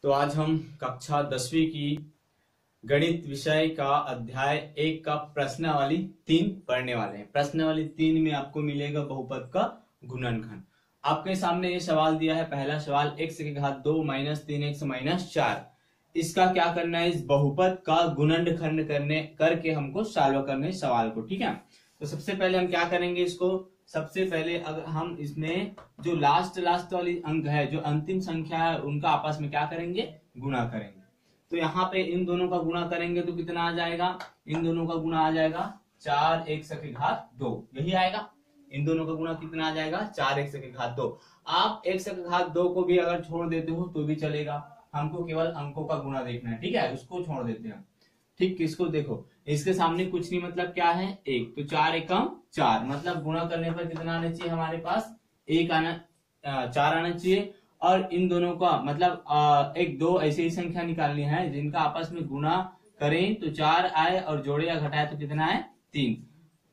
तो आज हम कक्षा 10वीं की गणित विषय का अध्याय 1 का प्रश्नावली 3 पढ़ने वाले हैं। प्रश्नावली 3 में आपको मिलेगा बहुपद का गुणनखंड। आपके सामने ये सवाल दिया है, पहला सवाल x की घात 2 माइनस 3x माइनस 4। इसका क्या करना है, इस बहुपद का गुणनखंड करके हमको सॉल्व करने सवाल को। ठीक है, तो सबसे पहले हम क्या करेंगे, इसको सबसे पहले अगर हम इसमें जो लास्ट वाली अंक है, जो अंतिम संख्या है, उनका आपस में क्या करेंगे, गुणा करेंगे। तो यहाँ पे इन दोनों का गुणा करेंगे तो कितना आ जाएगा, इन दोनों का गुणा आ जाएगा 4x की घात 2, यही आएगा। इन दोनों का गुणा कितना आ जाएगा, 4x की घात 2। आप x की घात 2 को भी अगर छोड़ देते हो तो भी चलेगा, हमको केवल अंकों का गुणा देखना है। ठीक है, उसको छोड़ देते हैं। ठीक, किसको देखो, इसके सामने कुछ नहीं, मतलब क्या है, 1, तो 4 एकम 4, मतलब गुणा करने पर कितना आना चाहिए हमारे पास, 4 आना चाहिए। और इन दोनों का मतलब एक दो ऐसी ही संख्या निकालनी है जिनका आपस में गुणा करें तो 4 आए और जोड़े या घटाए तो कितना है, 3।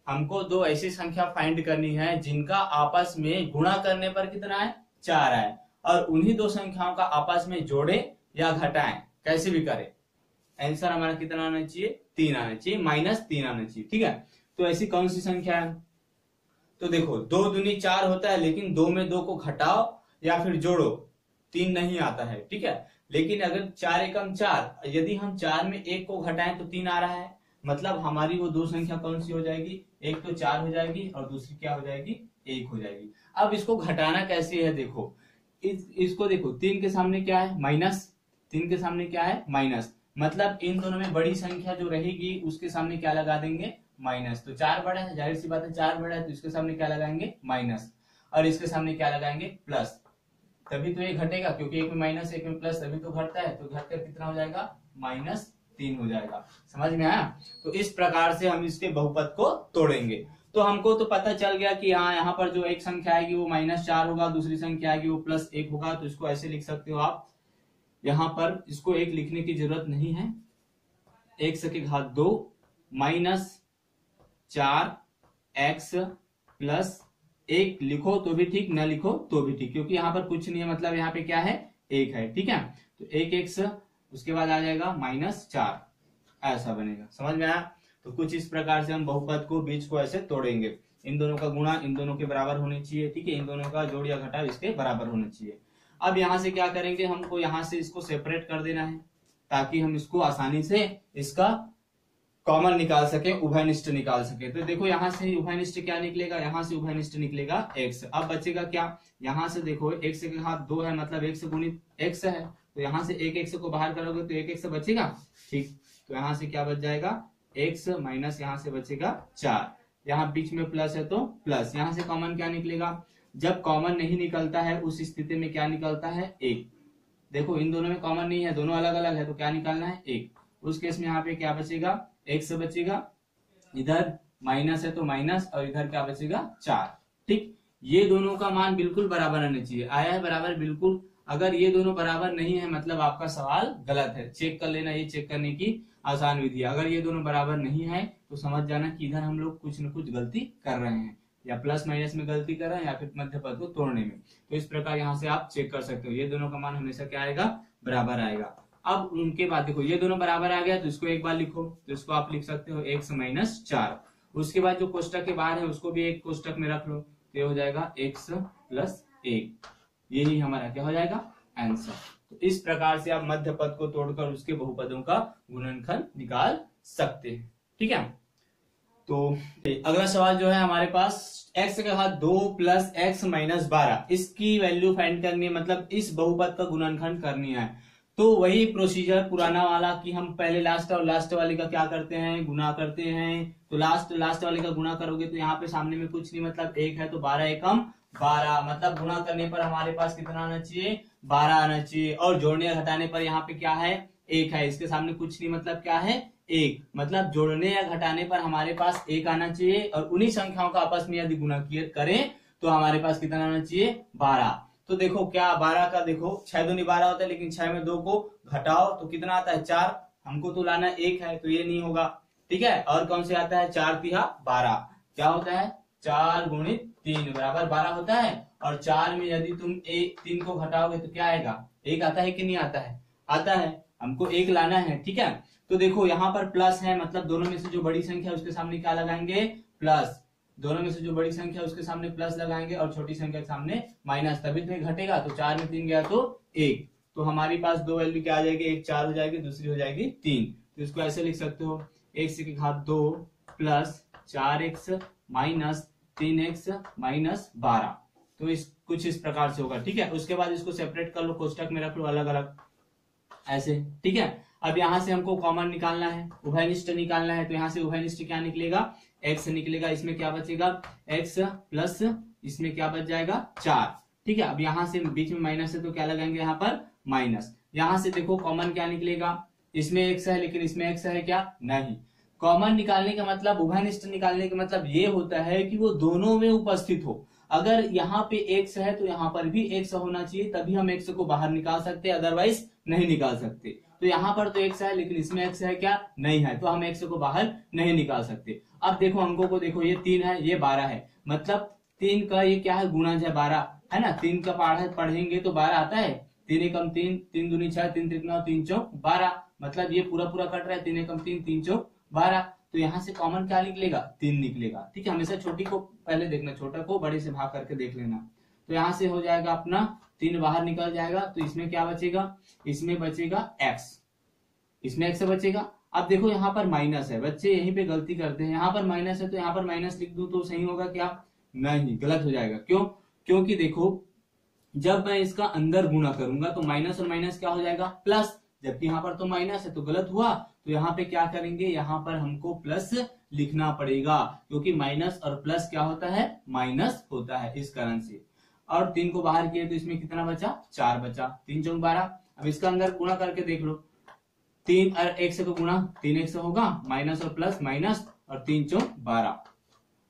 हमको दो ऐसी संख्या फाइंड करनी है जिनका आपस में गुणा करने पर कितना है, 4 आए, और उन्हीं दो संख्याओं का आपस में जोड़े या घटाएं, कैसे भी करें। आंसर हमारा कितना आना चाहिए, 3 आना चाहिए, -3 आना चाहिए। ठीक है, तो ऐसी कौन सी संख्या है, तो देखो 2 दूनी 4 होता है, लेकिन 2 में 2 को घटाओ या फिर जोड़ो 3 नहीं आता है। ठीक है, लेकिन अगर 4 एकम 4, यदि हम 4 में 1 को घटाएं तो 3 आ रहा है, मतलब हमारी वो दो संख्या कौन सी हो जाएगी, एक तो 4 हो जाएगी और दूसरी क्या हो जाएगी, 1 हो जाएगी। अब इसको घटाना कैसे है, देखो इसको देखो, 3 के सामने क्या है, माइनस, 3 के सामने क्या है, माइनस, मतलब इन दोनों में बड़ी संख्या जो रहेगी उसके सामने क्या लगा देंगे, माइनस। तो 4 बड़ा है, जाहिर सी बात है 4 बड़ा है, तो इसके सामने क्या लगाएंगे, माइनस, और इसके सामने क्या लगाएंगे, प्लस। तभी तो ये घटेगा, क्योंकि एक में माइनस एक में प्लस, तभी तो घटता है। तो घटकर कितना हो जाएगा, -3 हो जाएगा। समझ में आया। तो इस प्रकार से हम इसके बहुपद को तोड़ेंगे। तो हमको तो पता चल गया कि हाँ, यहाँ पर जो एक संख्या आएगी वो -4 होगा, दूसरी संख्या आएगी वो +1 होगा। तो इसको ऐसे लिख सकते हो आप, यहाँ पर इसको 1 लिखने की जरूरत नहीं है, x की घात 2 माइनस 4x प्लस 1 लिखो तो भी ठीक, न लिखो तो भी ठीक, क्योंकि यहाँ पर कुछ नहीं है, मतलब यहाँ पे क्या है, 1 है। ठीक है, तो 1x, उसके बाद आ जाएगा -4, ऐसा बनेगा। समझ में आया। तो कुछ इस प्रकार से हम बहुपद को, बीच को ऐसे तोड़ेंगे। इन दोनों का गुणा इन दोनों के बराबर होने चाहिए। ठीक है, इन दोनों का जोड़ या घटाव इसके बराबर होना चाहिए। अब यहाँ से क्या करेंगे, हमको यहाँ से इसको सेपरेट कर देना है, ताकि हम इसको आसानी से इसका कॉमन निकाल सके, उभयनिष्ठ निकाल सके। तो देखो यहाँ से उभयनिष्ठ क्या निकलेगा, यहाँ से उभयनिष्ठ निकलेगा x। अब बचेगा क्या, यहाँ से देखो x के घात 2 है, मतलब x गुणित x है, तो यहाँ से एक x को बाहर करोगे तो एक x बचेगा। ठीक, तो यहाँ से क्या बच जाएगा, x माइनस यहाँ से बचेगा 4, यहाँ बीच में प्लस है तो प्लस, यहाँ से कॉमन क्या निकलेगा, जब कॉमन नहीं निकलता है उस स्थिति में क्या निकलता है, 1। देखो इन दोनों में कॉमन नहीं है, दोनों अलग अलग है, तो क्या निकालना है, 1। उस केस में यहाँ पे क्या बचेगा, x बचेगा, इधर माइनस है तो माइनस, और इधर क्या बचेगा, 4। ठीक, ये दोनों का मान बिल्कुल बराबर आना चाहिए। आया है बराबर, बिल्कुल। अगर ये दोनों बराबर नहीं है मतलब आपका सवाल गलत है, चेक कर लेना, ये चेक करने की आसान विधि है। अगर ये दोनों बराबर नहीं है तो समझ जाना कि इधर हम लोग कुछ न कुछ गलती कर रहे हैं, या प्लस माइनस में गलती कर रहे हैं, या फिर मध्य पद को तोड़ने में। तो इस प्रकार यहाँ से आप चेक कर सकते हो, ये दोनों का मान हमेशा क्या आएगा, बराबर आएगा। अब उनके बाद देखो ये दोनों बराबर आ गया, तो इसको एक बार लिखो, तो इसको आप लिख सकते हो x - 4। उसके बाद जो कोष्टक के बाहर है उसको भी एक कोष्टक में रख लो, तो ये हो जाएगा x + 1। यही हमारा क्या हो जाएगा, आंसर। तो इस प्रकार से आप मध्य पद को तोड़कर उसके बहुपदों का गुणनखंड निकाल सकते हैं। ठीक है, तो अगला सवाल जो है हमारे पास, x का घात 2 + x - 12, इसकी वैल्यू फाइंड करनी है, मतलब इस बहुपद का गुणनखंड करनी है। तो वही प्रोसीजर पुराना वाला कि हम पहले लास्ट वाले का क्या करते हैं, गुना करते हैं। तो लास्ट वाले का गुना करोगे तो यहाँ पे सामने में कुछ नहीं, मतलब 1 है, तो 12 एकम 12, मतलब गुना करने पर हमारे पास कितना आना चाहिए, 12 आना चाहिए। और जोड़ने या घटाने पर यहाँ पे क्या है, 1 है, इसके सामने कुछ नहीं, मतलब क्या है, 1, मतलब जोड़ने या घटाने पर हमारे पास 1 आना चाहिए। और उन्हीं संख्याओं का आपस में यदि गुणा करें तो हमारे पास कितना आना चाहिए, 12। तो देखो क्या 12 का, देखो 6 दूनी 12 होता है, लेकिन 6 में 2 को घटाओ तो कितना आता है, 4। हमको तो लाना 1 है, तो ये नहीं होगा। ठीक है, और कौन से आता है, 4 × 12, क्या होता है, 4 × 3 = 12 होता है। और 4 में यदि तुम 3 को घटाओगे तो क्या आएगा, 1 आता है कि नहीं आता है। आता है, हमको 1 लाना है, ठीक है। तो देखो यहाँ पर प्लस है, मतलब दोनों में से जो बड़ी संख्या है उसके सामने क्या लगाएंगे, प्लस। दोनों में से जो बड़ी संख्या है उसके सामने प्लस लगाएंगे और छोटी संख्या के सामने माइनस, तभी तो ये घटेगा। तो 4 में 3 गया तो 1, तो हमारी पास दो वैल्यू क्या आ जाएगी, एक 4 हो जाएगी, दूसरी हो जाएगी 3। तो इसको ऐसे लिख सकते हो, x की घात 2 plus 4x minus 3x minus 12। तो इस कुछ इस प्रकार से होगा, ठीक है। उसके बाद इसको सेपरेट कर लो, कोष्टक में रख लो अलग अलग ऐसे, ठीक है। अब यहां से हमको कॉमन निकालना है, उभयनिष्ठ निकालना है। तो यहाँ से उभयनिष्ठ क्या निकलेगा, x निकलेगा, इसमें क्या बचेगा x प्लस इसमें क्या बच जाएगा 4, ठीक है। अब यहाँ से बीच में माइनस है तो क्या लगाएंगे यहाँ पर माइनस। यहाँ से देखो कॉमन क्या निकलेगा, इसमें x है लेकिन इसमें x है क्या, नहीं। कॉमन निकालने का मतलब, उभयनिष्ठ निकालने का मतलब ये होता है कि वो दोनों में उपस्थित हो। अगर यहाँ पे x है तो यहाँ पर भी x होना चाहिए, तभी हम x को बाहर निकाल सकते हैं, अदरवाइज नहीं निकाल सकते। तो यहाँ पर तो x है लेकिन इसमें x है क्या, नहीं है, तो हम x को बाहर नहीं निकाल सकते। अब देखो अंकों को देखो, ये 3 है, ये 12 है, मतलब 3 का ये क्या है, गुणज है 12, है ना। 3 का पढ़ेंगे तो 12 आता है, 3 एकम 3, 3 दूनी 6, 3 त्रिकोण 3 चौक 12, मतलब ये पूरा पूरा कट रहा है, 3 एकम 3, 3 चौक 12। तो यहाँ से कॉमन क्या निकलेगा, 3 निकलेगा, ठीक है। हमेशा छोटी को पहले देखना, छोटा को बड़े से भाग करके देख लेना। तो यहाँ से हो जाएगा अपना 3 बाहर निकल जाएगा, तो इसमें क्या बचेगा, इसमें बचेगा x, इसमें x बचेगा। अब देखो यहाँ पर माइनस है, बच्चे यहीं पे गलती करते हैं, यहाँ पर माइनस है तो यहाँ पर माइनस लिख दूं तो सही होगा क्या, नहीं, गलत हो जाएगा। क्यों, क्योंकि देखो जब मैं इसका अंदर गुणा करूंगा तो माइनस और माइनस क्या हो जाएगा प्लस, जबकि यहाँ पर तो माइनस है तो गलत हुआ। तो यहाँ पे क्या करेंगे, यहाँ पर हमको प्लस लिखना पड़ेगा, क्योंकि माइनस और प्लस क्या होता है, माइनस होता है, इस कारण से। और 3 को बाहर किए तो इसमें कितना बचा, 4 बचा, 3 चौक 12। अब इसका अंदर गुणा करके देख लो, 3 और 1 से को गुणा 3x होगा, माइनस और प्लस माइनस, और 3 चौक 12।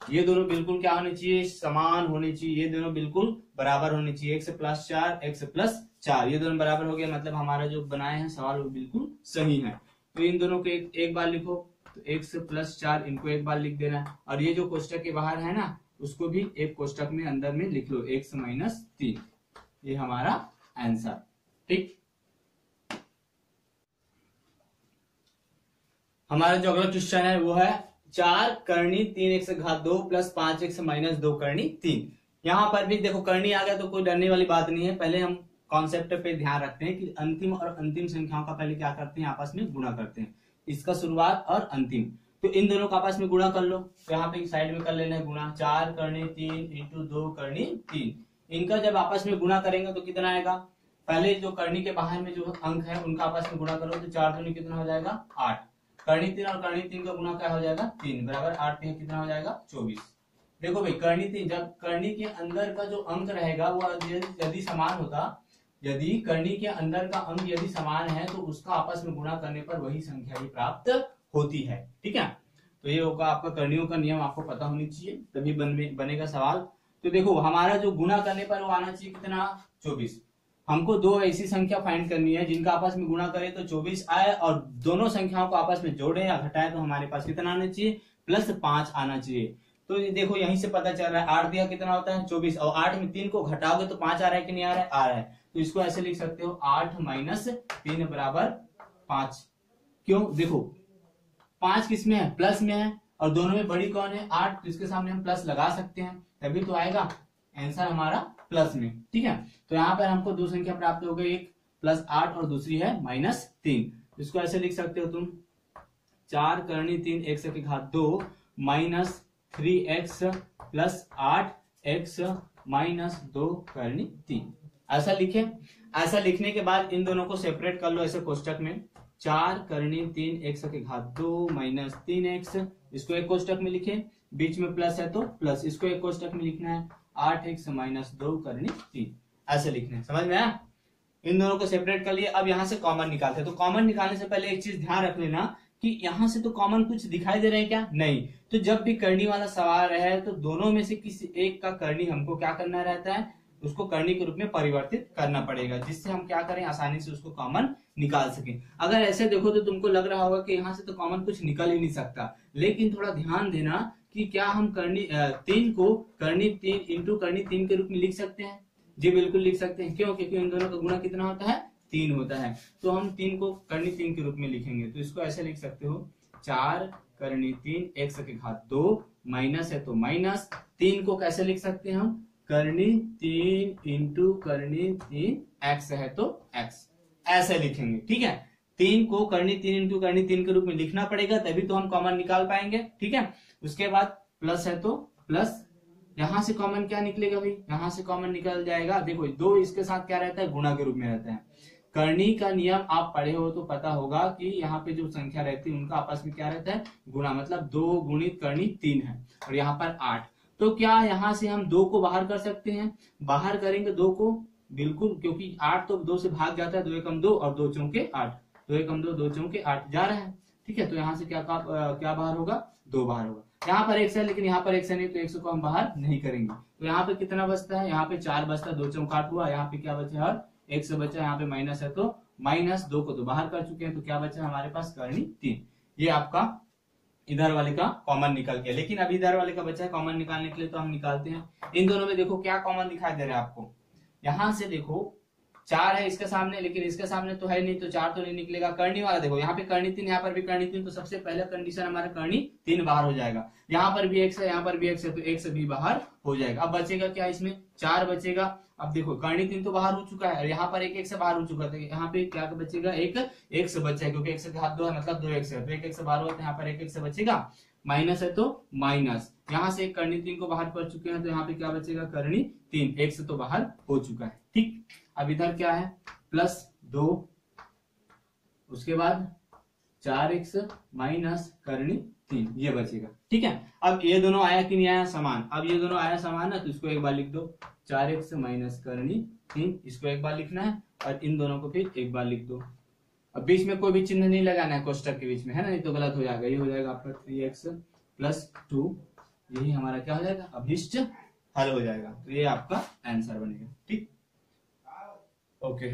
ये दोनों बिल्कुल क्या होने चाहिए, समान होने चाहिए, ये दोनों बिल्कुल बराबर होने चाहिए, x प्लस 4 x प्लस 4, ये दोनों बराबर हो गया, मतलब हमारा जो बनाए हैं सवाल वो बिल्कुल सही है। तो इन दोनों को एक बार लिखो, तो x प्लस 4 इनको एक बार लिख देना है, और ये जो कोष्टक के बाहर है ना उसको भी एक कोष्टक में अंदर में लिख लो, x माइनस 3, ये हमारा आंसर, ठीक। हमारा जो अगला क्वेश्चन है वो है 4 करनी 3x घात 2 प्लस 5x माइनस 2 करनी 3। यहाँ पर भी देखो करनी आ गया तो कोई डरने वाली बात नहीं है। पहले हम कॉन्सेप्ट पे ध्यान रखते हैं कि अंतिम और अंतिम संख्याओं का पहले क्या करते हैं, आपस में गुणा करते हैं, इसका शुरुआत और अंतिम। तो इन दोनों का आपस में गुणा कर लो, तो यहाँ पे साइड में कर लेना है गुणा, 4 करनी 3 इंटू 2 करनी 3। इनका जब आपस में गुणा करेंगे तो कितना आएगा, पहले जो करनी के बाहर में जो अंक है उनका आपस में गुणा करो, तो 4 दूनी कितना हो जाएगा 8, करनी 3 और करनी 3 का गुणा क्या हो जाएगा 3, बराबर 8 3 कितना हो जाएगा 24। देखो भाई करनी 3, जब करनी के अंदर का जो अंक रहेगा वो यदि समान होता, यदि करनी के अंदर का अंक यदि समान है तो उसका आपस में गुणा करने पर वही संख्या भी प्राप्त होती है, ठीक है। तो ये होगा आपका करनियों का नियम, आपको पता होनी चाहिए तभी बनेगा सवाल। तो देखो हमारा जो गुणा करने पर वो आना चाहिए कितना 24। हमको दो ऐसी संख्या फाइंड करनी है जिनका आपस में गुणा करें तो 24 आए, और दोनों संख्याओं को आपस में जोड़े या घटाए तो हमारे पास कितना आना चाहिए, +5 आना चाहिए। तो ये देखो यहीं से पता चल रहा है 8 दिया कितना होता है 24, और 8 में 3 को घटाओगे तो 5 आ रहा है कि नहीं आ रहा है, आ रहा है। तो इसको ऐसे लिख सकते हो 8 माइनस 3 बराबर 5। क्यों, देखो 5 किसमें है, प्लस में है, और दोनों में बड़ी कौन है 8, तो इसके सामने हम प्लस लगा सकते हैं, तभी तो आएगा आंसर हमारा प्लस में, ठीक है। तो यहाँ पर हमको दो संख्या प्राप्त हो गई, एक +8 और दूसरी है -3। इसको ऐसे लिख सकते हो तुम 4 करनी 3 x की घात 2 minus 3x plus 8x minus 2 करनी 3, ऐसा लिखे। ऐसा लिखने के बाद इन दोनों को सेपरेट कर लो ऐसे कोष्टक में, 4 करनी 3 x की घात 2 माइनस 3x, इसको एक कोष्टक में लिखे, बीच में प्लस है तो प्लस, इसको एक कोष्टक में लिखना है 8x माइनस 2 करनी 3, ऐसे लिखना है, समझ में आया। इन दोनों को सेपरेट कर लिए। अब यहाँ से कॉमन निकालते हैं। तो कॉमन निकालने से पहले एक चीज ध्यान रख लेना कि यहाँ से तो कॉमन कुछ दिखाई दे रहे हैं क्या, नहीं। तो जब भी करनी वाला सवाल रहे तो दोनों में से किसी एक का करनी हमको क्या करना रहता है, उसको करनी के रूप में परिवर्तित करना पड़ेगा, जिससे हम क्या करें आसानी से उसको कॉमन निकाल सकें। अगर ऐसे देखो तो तुमको लग रहा होगा कि यहाँ से तो कॉमन कुछ निकल ही नहीं सकता, लेकिन थोड़ा ध्यान देना कि क्या हम करनी 3 को करनी 3 इंटू करनी 3 के रूप में लिख सकते हैं। जी बिल्कुल लिख सकते हैं। क्यों, क्योंकि इन दोनों का गुणा कितना होता है 3 होता है। तो हम 3 को करनी 3 के रूप में लिखेंगे, तो इसको ऐसे लिख सकते हो 4 करनी 3 x के घात 2 माइनस है तो माइनस 3 को कैसे लिख सकते हैं हम, करनी 3 इंटू करनी 3 x है तो x, ऐसे लिखेंगे। ठीक है, 3 को करनी 3 इंटू करनी 3 के रूप में लिखना पड़ेगा, तभी तो हम कॉमन निकाल पाएंगे। ठीक है, उसके बाद प्लस है तो प्लस, यहां से कॉमन क्या निकलेगा भाई, यहां से कॉमन निकल जाएगा। देखो 2 इसके साथ क्या रहता है, गुणा के रूप में रहता है। करनी का नियम आप पढ़े हो तो पता होगा कि यहाँ पे जो संख्या रहती है उनका आपस में क्या रहता है, गुणा, मतलब 2 गुणित करनी 3 है और यहाँ पर 8। तो क्या यहाँ से हम 2 को बाहर कर सकते हैं, बाहर करेंगे 2 को, बिल्कुल, क्योंकि 8 तो 2 से भाग जाता है, 2 एकम 2 और 2 चौके 8, 2 एकम 2 2 चौके 8 जा रहा है। ठीक है, तो यहाँ से क्या क्या बाहर होगा, 2 बाहर होगा। यहाँ पर x है लेकिन यहाँ पर x है नहीं, तो x को हम बाहर नहीं करेंगे। तो यहाँ पे कितना बचता है, यहाँ पे 4 बचता है, 2 चौक 8 हुआ, यहाँ पे क्या बचा है, x बचा, यहाँ पे माइनस है तो माइनस, 2 को तो बाहर कर चुके हैं, तो क्या बचा हमारे पास, करनी 3। ये आपका इधर वाले का कॉमन निकल गया। लेकिन अभी इधर वाले का बचा है कॉमन निकालने के लिए, तो हम निकालते हैं। इन दोनों में देखो क्या कॉमन दिखाई दे रहा है आपको, यहां से देखो 4 है इसके सामने, लेकिन इसके सामने तो है नहीं, तो 4 तो नहीं निकलेगा। करनी वाला देखो, यहाँ पे करनी 3, यहाँ पर भी करनी 3, तो सबसे पहला कंडीशन हमारा करनी 3 बाहर हो जाएगा। यहाँ पर भी x है, यहाँ पर भी x है, तो x भी बाहर हो जाएगा। अब बचेगा क्या, इसमें 4 बचेगा। अब देखो करनी 3 तो बाहर हो चुका है और यहाँ पर एक x बाहर हो चुका था, यहाँ पे क्या बचेगा, एक x बचा है, क्योंकि x के घात 2 है मतलब 2x है, तो एक x बाहर हुआ, यहाँ पर एक x बचेगा, माइनस है तो माइनस, यहाँ से एक करनी 3 को बाहर कर चुके हैं, तो यहाँ पे क्या बचेगा, करनी 3, x तो बाहर हो चुका है। ठीक, अब इधर क्या है, प्लस 2, उसके बाद 4x माइनस करनी 3, ये बचेगा। ठीक है, अब ये दोनों आया कि नहीं आया, समान। अब ये दोनों आया समान है, तो इसको एक बार लिख दो, 4x माइनस करनी 3, इसको एक बार लिखना है, और इन दोनों को फिर एक बार लिख दो। अब बीच में कोई भी चिन्ह नहीं लगाना है कोष्टक के बीच में, है ना, नहीं तो गलत हो जाएगा। ये हो जाएगा आपका 3x प्लस 2, यही हमारा क्या हो जाएगा, अभिष्ट हल हो जाएगा। तो ये आपका आंसर बनेगा। ठीक, ओके।